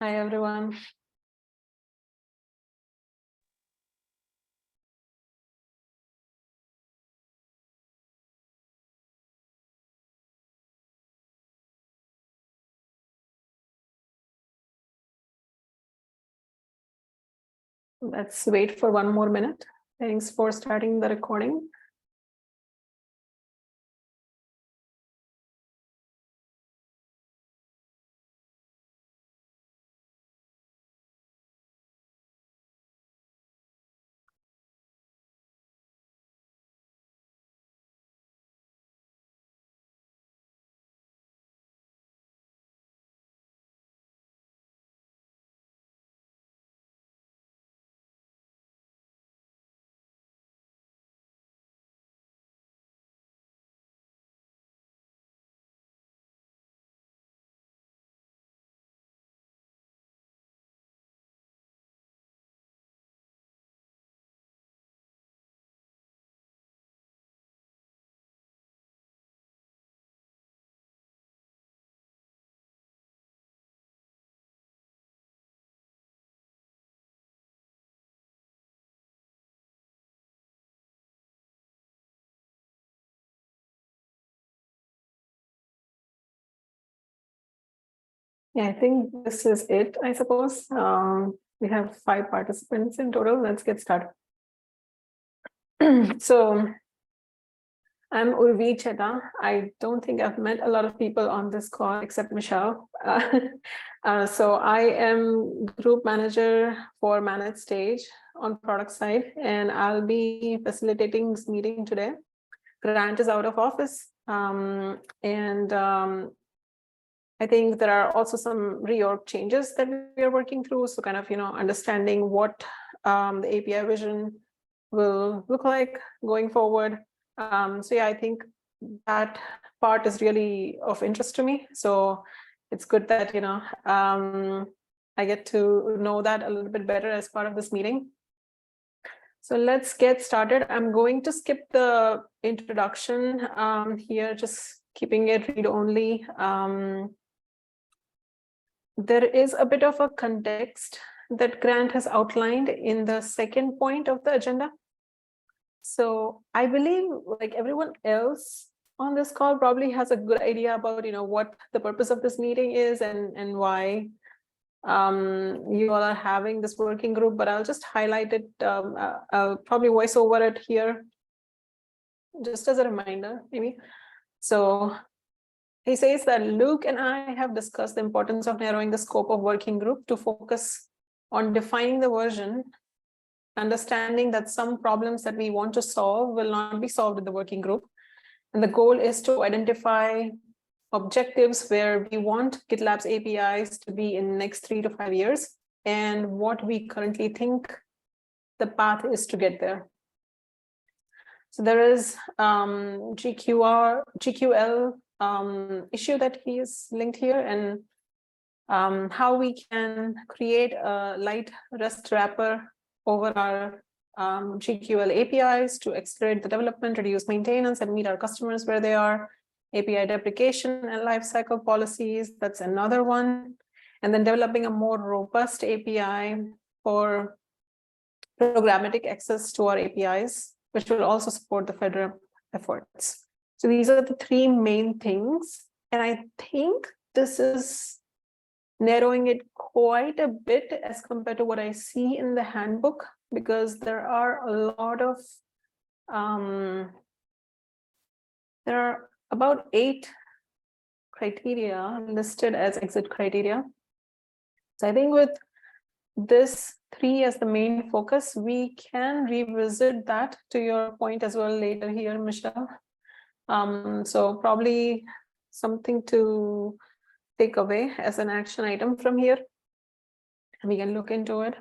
Hi, everyone. Let's wait for 1 more minute. Thanks for starting the recording. Yeah, I think this is it, I suppose. We have 5 participants in total. Let's get started. So I'm Urvi Cheta. I don't think I've met a lot of people on this call except Michelle. So I am group manager for Managed Stage on product side, and I'll be facilitating this meeting today. Grant is out of office, and I think there are also some reorg changes that we are working through. So kind of, understanding what the API vision will look like going forward. So yeah, I think that part is really of interest to me. So it's good that, I get to know that a little bit better as part of this meeting. So let's get started. I'm going to skip the introduction here, just keeping it read only. There is a bit of a context that Grant has outlined in the second point of the agenda. So I believe, like everyone else on this call, probably has a good idea about, what the purpose of this meeting is and why you all are having this working group, but I'll just highlight it. I'll probably voice over it here just as a reminder, maybe. So he says that Luke and I have discussed the importance of narrowing the scope of working group to focus on defining the version, understanding that some problems that we want to solve will not be solved in the working group. And the goal is to identify objectives where we want GitLab's APIs to be in the next 3 to 5 years, and what we currently think the path is to get there. So there is GQL issue that he is linked here, and how we can create a light REST wrapper over our GQL APIs to accelerate the development, reduce maintenance, and meet our customers where they are. API deprecation and lifecycle policies, that's another one. And then developing a more robust API for programmatic access to our APIs, which will also support the federal efforts. So these are the 3 main things. And I think this is narrowing it quite a bit as compared to what I see in the handbook, because there are a lot of, there are about 8 criteria listed as exit criteria. So I think with this 3 as the main focus, we can revisit that, to your point as well later here, Michelle. So probably something to take away as an action item from here. We can look into it.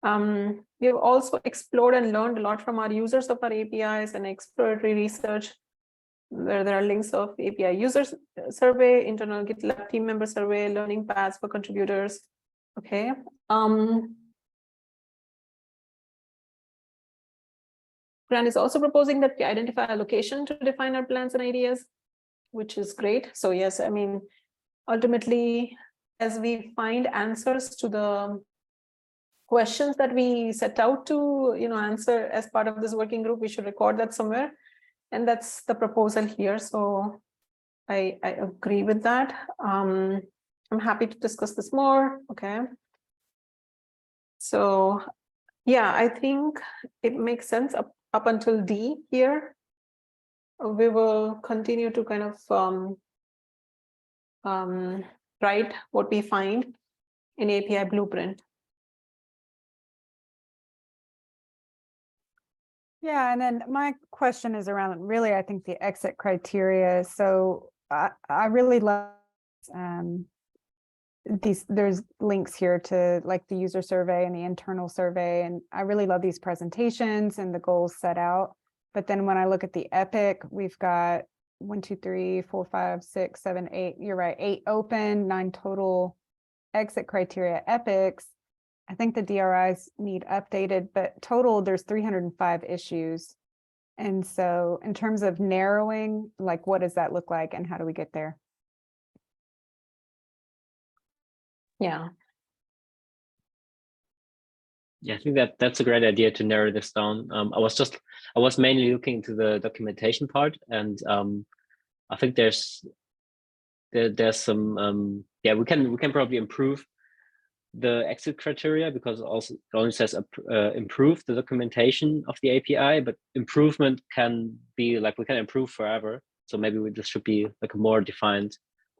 We have also explored and learned a lot from our users of our APIs and exploratory research, where there are links of API users survey, internal GitLab team member survey, learning paths for contributors. Okay. Grant is also proposing that we identify a location to define our plans and ideas, which is great. So yes, I mean, ultimately, as we find answers to the questions that we set out to, answer as part of this working group, we should record that somewhere. And that's the proposal here. So I agree with that. I'm happy to discuss this more. Okay. So yeah, I think it makes sense up until D here. We will continue to kind of write what we find in API blueprint. Yeah, and then my question is around really, I think the exit criteria. So I really love there's links here to like the user survey and the internal survey. And I really love these presentations and the goals set out. But then when I look at the epic, we've got 1, 2, 3, 4, 5, 6, 7, 8. You're right, 8 open, 9 total exit criteria epics. I think the DRIs need updated, but total there's 305 issues. And so in terms of narrowing, like what does that look like and how do we get there? Yeah. Yeah, I think that's a great idea to narrow this down. I was mainly looking into the documentation part, and I think there's some yeah, we can probably improve the exit criteria, because also it only says improve the documentation of the API, but improvement can be like we can improve forever. So maybe this should be like a more defined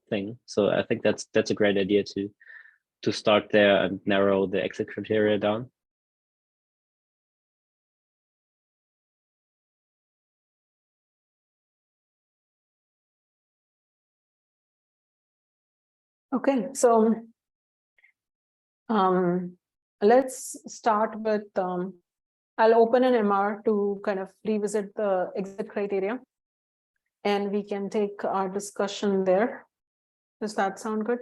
thing. So I think that's a great idea to start there and narrow the exit criteria down. Okay, so let's start with, I'll open an MR to kind of revisit the exit criteria, and we can take our discussion there. Does that sound good?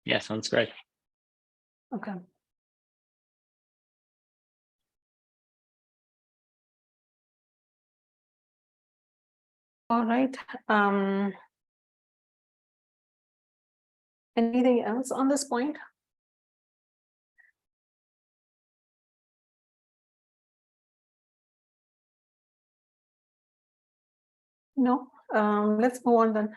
Yeah, sounds great. Okay. All right. Anything else on this point? No. Let's move on then.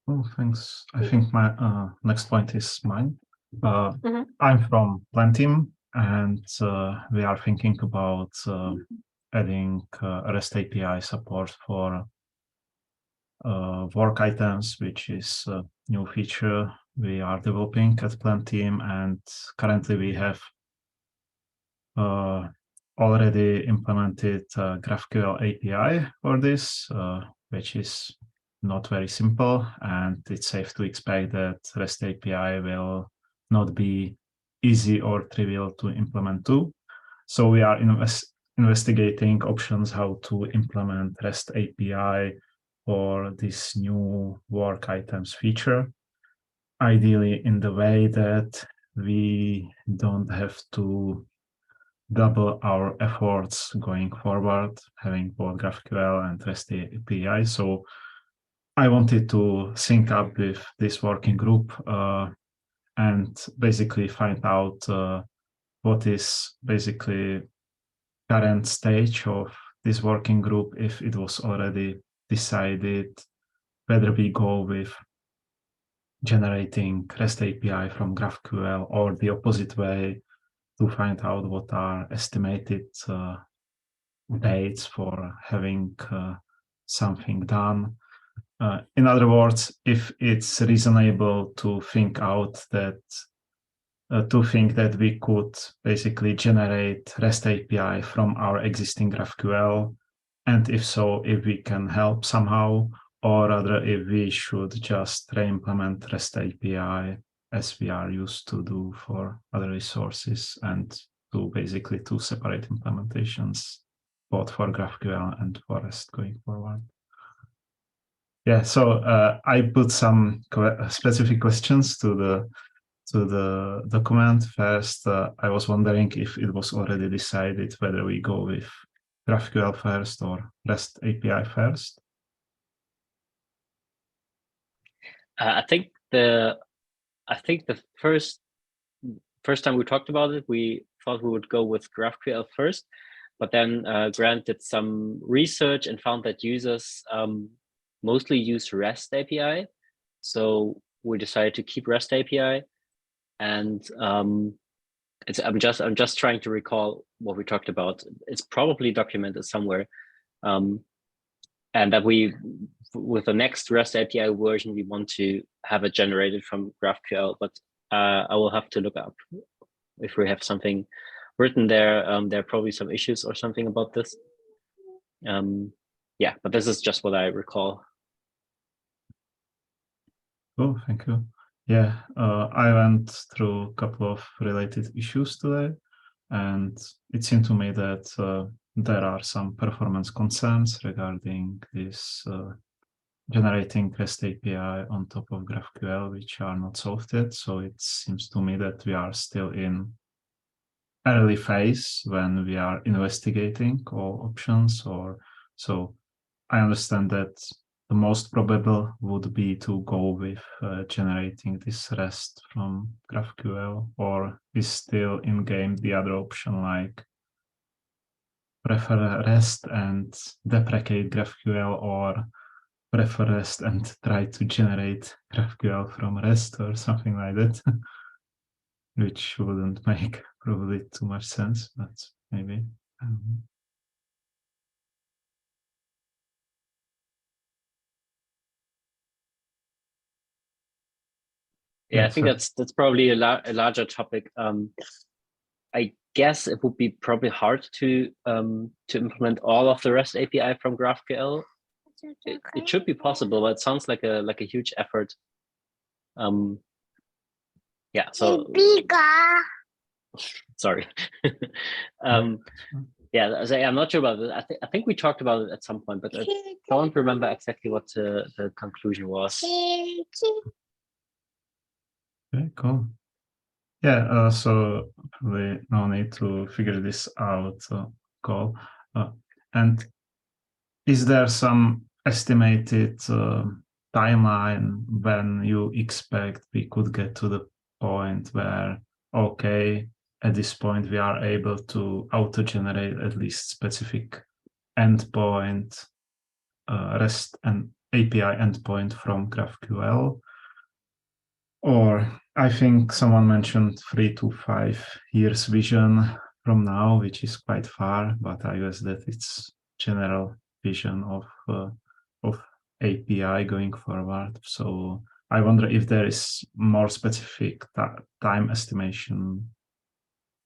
Oh, thanks. I think my next point is mine. I'm from Plan Team, and we are thinking about adding REST API support for work items, which is a new feature we are developing at Plan Team, and currently we have already implemented GraphQL API for this, which is not very simple, and it's safe to expect that REST API will not be easy or trivial to implement too. So we are investigating options how to implement REST API for this new work items feature, ideally in the way that we don't have to double our efforts going forward, having both GraphQL and REST API. So I wanted to sync up with this working group and basically find out what is basically current stage of this working group, if it was already decided whether we go with generating REST API from GraphQL or the opposite way, to find out what are estimated dates for having something done. In other words, if it's reasonable to think that we could basically generate REST API from our existing GraphQL, and if so, if we can help somehow, or rather if we should just re-implement REST API as we are used to do for other resources, and do basically 2 separate implementations, both for GraphQL and for REST going forward. Yeah, so I put some specific questions to the document. First, I was wondering if it was already decided whether we go with GraphQL first or REST API first. I think the first time we talked about it, we thought we would go with GraphQL first, but then Grant did some research and found that users mostly use REST API. So we decided to keep REST API, and I'm just trying to recall what we talked about. It's probably documented somewhere, and that with the next REST API version, we want to have it generated from GraphQL, but I will have to look up if we have something written there. There are probably some issues or something about this. Yeah, but this is just what I recall. Oh, thank you. Yeah, I went through a couple of related issues today, and it seemed to me that there are some performance concerns regarding this generating REST API on top of GraphQL, which are not solved yet. So it seems to me that we are still in early phase when we are investigating all options. Or so I understand that the most probable would be to go with generating this REST from GraphQL, or is still in game the other option, like prefer REST and deprecate GraphQL, or prefer REST and try to generate GraphQL from REST or something like that, which wouldn't make probably too much sense, but maybe. Yeah, I think that's probably a larger topic. I guess it would be probably hard to implement all of the REST API from GraphQL. It should be possible, but it sounds like a huge effort. Yeah, so sorry. Yeah, I'm not sure about it. I think we talked about it at some point, but I don't remember exactly what the conclusion was. Okay, cool. Yeah, so probably no need to figure this out, Cole. And is there some estimated timeline when you expect we could get to the point where, okay, at this point we are able to auto-generate at least specific endpoint, REST and API endpoint from GraphQL? Or I think someone mentioned 3 to 5 years vision from now, which is quite far, but I guess that it's general vision of API going forward. So I wonder if there is more specific time estimation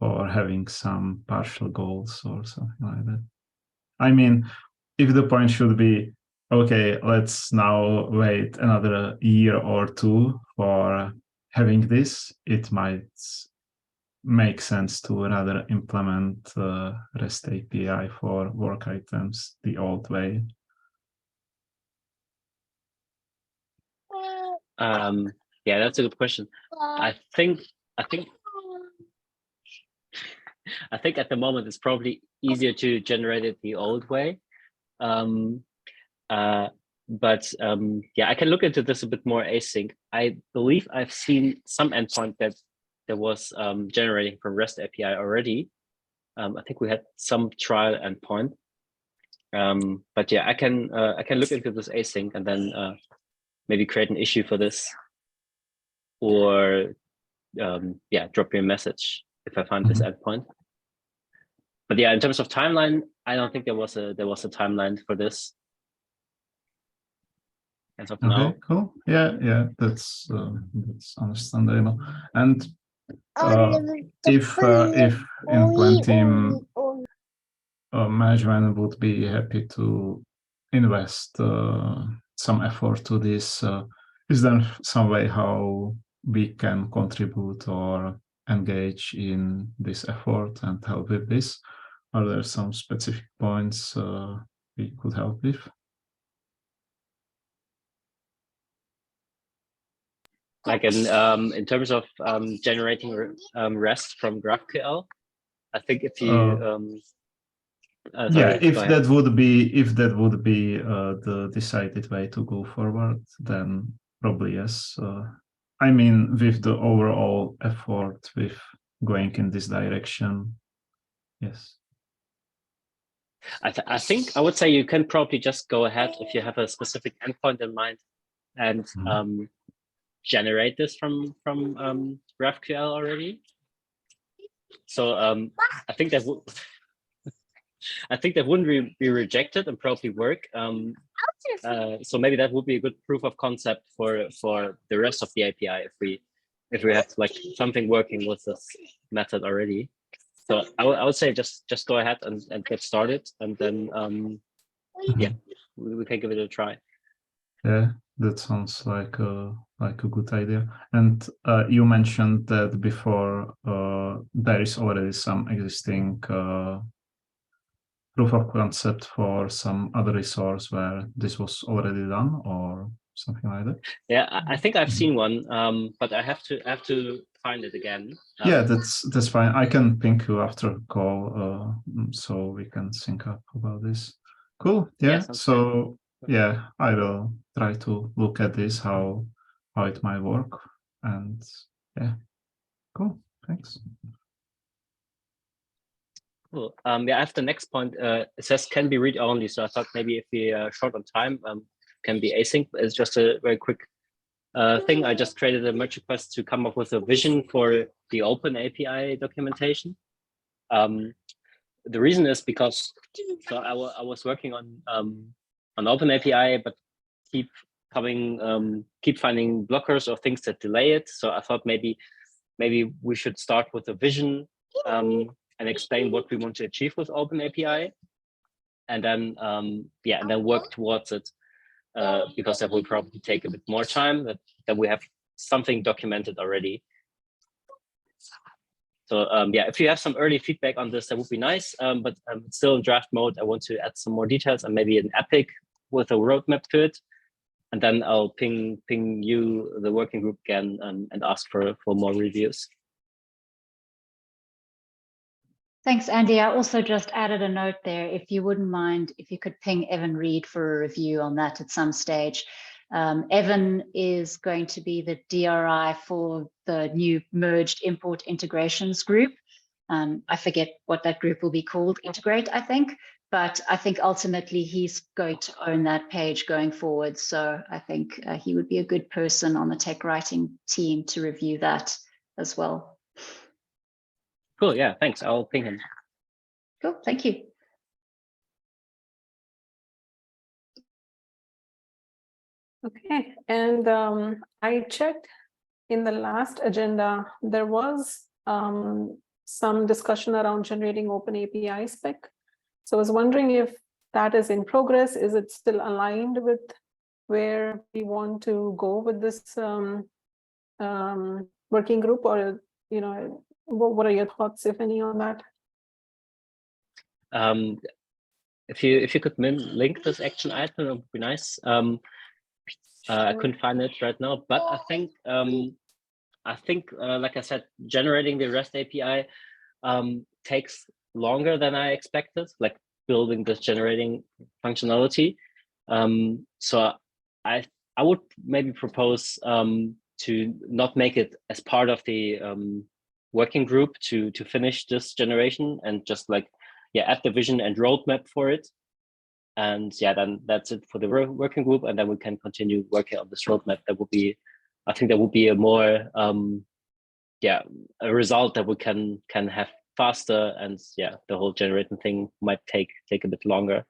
for having some partial goals or something like that. I mean, if the point should be, okay, let's now wait another year or two for having this, it might make sense to rather implement REST API for work items the old way. Yeah, that's a good question. I think at the moment it's probably easier to generate it the old way. But yeah, I can look into this a bit more async. I believe I've seen some endpoint that there was generating from REST API already. I think we had some trial endpoint. But yeah, I can look into this async and then maybe create an issue for this, or yeah, drop you a message if I find this endpoint. But yeah, in terms of timeline, I don't think there was a timeline for this. As of now. Okay, cool. Yeah, that's understandable. And if in Plan team management would be happy to invest some effort to this, is there some way how we can contribute or engage in this effort and help with this? Are there some specific points we could help with? Like in terms of generating REST from GraphQL, I think if you yeah, if that would be the decided way to go forward, then probably yes. I mean, with the overall effort with going in this direction, yes. I think I would say you can probably just go ahead if you have a specific endpoint in mind and generate this from GraphQL already. So I think that would wouldn't be rejected and probably work. So maybe that would be a good proof of concept for the rest of the API if we have like something working with this method already. So I would say just go ahead and get started, and then yeah, we can give it a try. Yeah, that sounds like a good idea. And you mentioned that before there is already some existing proof of concept for some other resource where this was already done or something like that. Yeah, I think I've seen one, but I have to find it again. Yeah, that's fine. I can ping you after the call, so we can sync up about this. Cool. Yeah. So yeah, I will try to look at this how it might work, and yeah, cool. Thanks. Cool. Yeah, I have the next point. It says can be read only, so I thought maybe if we are short on time, can be async. It's just a very quick thing. I just created a merge request to come up with a vision for the open API documentation. The reason is because I was working on open API, but keep finding blockers or things that delay it. So I thought maybe we should start with a vision and explain what we want to achieve with open API, and then yeah, and then work towards it. Because that will probably take a bit more time, that we have something documented already. So yeah, if you have some early feedback on this, that would be nice. But it's still in draft mode. I want to add some more details and maybe an epic with a roadmap to it. And then I'll ping you, the working group, again, and ask for more reviews. Thanks, Andy. I also just added a note there. If you wouldn't mind, if you could ping Evan Reed for a review on that at some stage. Evan is going to be the DRI for the new merged import integrations group. I forget what that group will be called, Integrate, I think. But I think ultimately he's going to own that page going forward. So I think he would be a good person on the tech writing team to review that as well. Cool, yeah, thanks. I'll ping him. Cool, thank you. Okay, and I checked in the last agenda, there was some discussion around generating open API spec. So I was wondering if that is in progress. Is it still aligned with where we want to go with this working group, or what are your thoughts, if any, on that? If you could link this action item, it would be nice. I couldn't find it right now, but I think like I said, generating the REST API takes longer than I expected, like building this generating functionality. So I would maybe propose to not make it as part of the working group to finish this generation, and just like, yeah, add the vision and roadmap for it. And yeah, then that's it for the working group, and then we can continue working on this roadmap. That would be, I think that would be a more yeah, a result that we can have faster, and yeah, the whole generating thing might take a bit longer.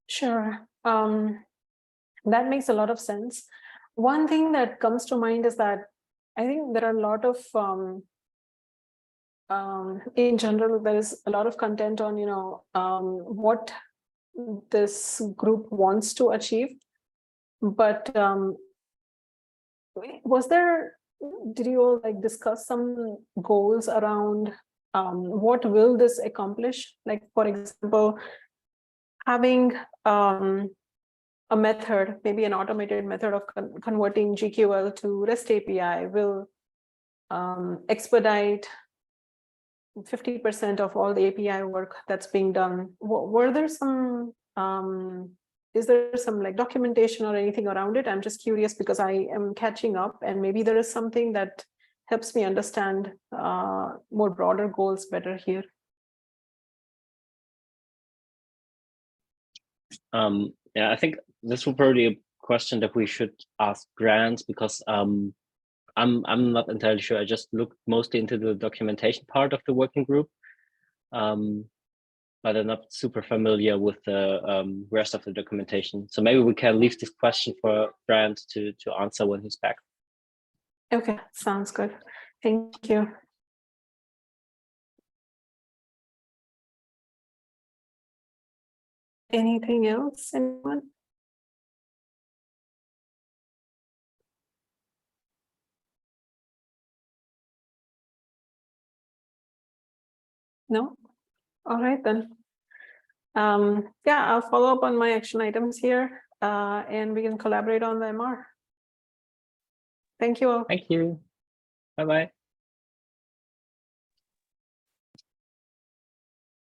Sure, that makes a lot of sense. One thing that comes to mind is that I think there are a lot of in general, there is a lot of content on what this group wants to achieve, but did you all like discuss some goals around what will this accomplish? Like, for example, having a method, maybe an automated method of converting GQL to REST API will expedite 50% of all the API work that's being done. Were there some is there some like documentation or anything around it? I'm just curious because I am catching up, and maybe there is something that helps me understand more broader goals better here. Yeah, I think this will probably be a question that we should ask Grant, because I'm not entirely sure. I just looked mostly into the documentation part of the working group, but I'm not super familiar with the rest of the documentation. So maybe we can leave this question for Grant to answer when he's back. Okay, sounds good. Thank you. Anything else, anyone? No? All right then. Yeah, I'll follow up on my action items here, and we can collaborate on the MR. Thank you all. Thank you. Bye-bye.